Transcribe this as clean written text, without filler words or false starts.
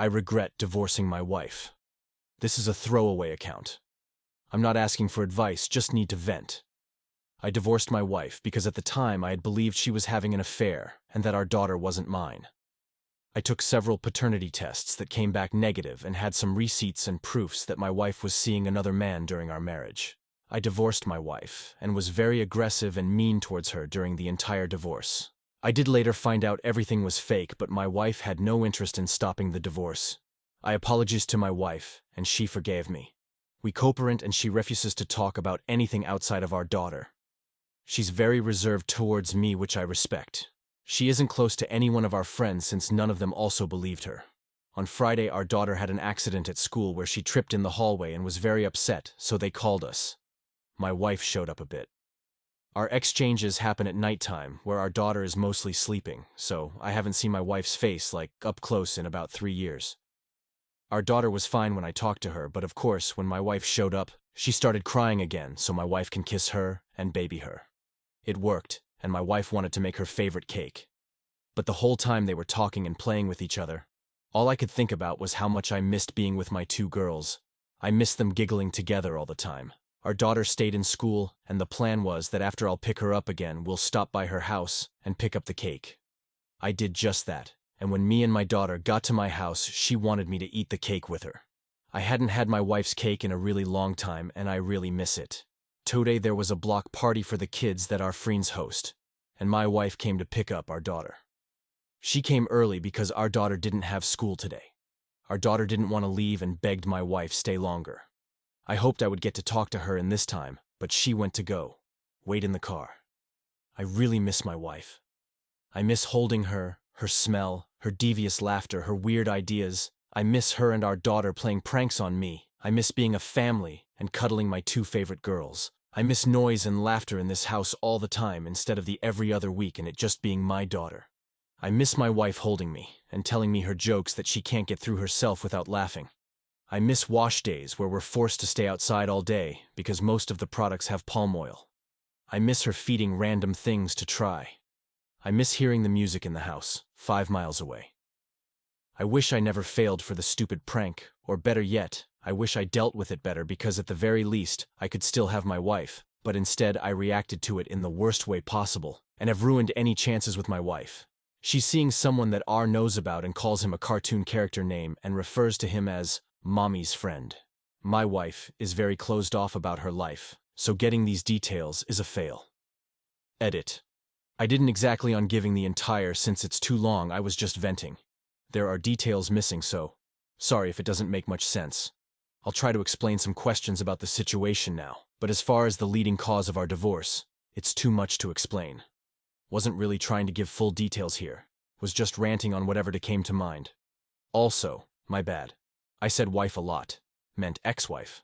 I regret divorcing my wife. This is a throwaway account. I'm not asking for advice, just need to vent. I divorced my wife because at the time I had believed she was having an affair and that our daughter wasn't mine. I took several paternity tests that came back negative and had some receipts and proofs that my wife was seeing another man during our marriage. I divorced my wife and was very aggressive and mean towards her during the entire divorce. I did later find out everything was fake, but my wife had no interest in stopping the divorce. I apologized to my wife, and she forgave me. We co-parent and she refuses to talk about anything outside of our daughter. She's very reserved towards me, which I respect. She isn't close to any one of our friends since none of them also believed her. On Friday, our daughter had an accident at school where she tripped in the hallway and was very upset, so they called us. My wife showed up a bit. Our exchanges happen at nighttime, where our daughter is mostly sleeping, so I haven't seen my wife's face, up close, in about 3 years. Our daughter was fine when I talked to her, but of course, when my wife showed up, she started crying again so my wife can kiss her and baby her. It worked, and my wife wanted to make her favorite cake. But the whole time they were talking and playing with each other, all I could think about was how much I missed being with my 2 girls. I missed them giggling together all the time. Our daughter stayed in school, and the plan was that after I'll pick her up again, we'll stop by her house and pick up the cake. I did just that, and when me and my daughter got to my house, she wanted me to eat the cake with her. I hadn't had my wife's cake in a really long time, and I really miss it. Today there was a block party for the kids that our friends host, and my wife came to pick up our daughter. She came early because our daughter didn't have school today. Our daughter didn't want to leave and begged my wife stay longer. I hoped I would get to talk to her in this time, but she went to go. Wait in the car. I really miss my wife. I miss holding her, her smell, her devious laughter, her weird ideas. I miss her and our daughter playing pranks on me. I miss being a family and cuddling my 2 favorite girls. I miss noise and laughter in this house all the time instead of the every other week and it just being my daughter. I miss my wife holding me and telling me her jokes that she can't get through herself without laughing. I miss wash days where we're forced to stay outside all day because most of the products have palm oil. I miss her feeding random things to try. I miss hearing the music in the house, 5 miles away. I wish I never failed for the stupid prank, or better yet, I wish I dealt with it better because at the very least, I could still have my wife, but instead I reacted to it in the worst way possible, and have ruined any chances with my wife. She's seeing someone that R knows about and calls him a cartoon character name and refers to him as Mommy's friend. My wife is very closed off about her life, so getting these details is a fail. Edit. I didn't exactly on giving the entire since it's too long, I was just venting. There are details missing, so sorry if it doesn't make much sense. I'll try to explain some questions about the situation now, but as far as the leading cause of our divorce, it's too much to explain. Wasn't really trying to give full details here, was just ranting on whatever came to mind. Also, my bad. I said wife a lot, meant ex-wife.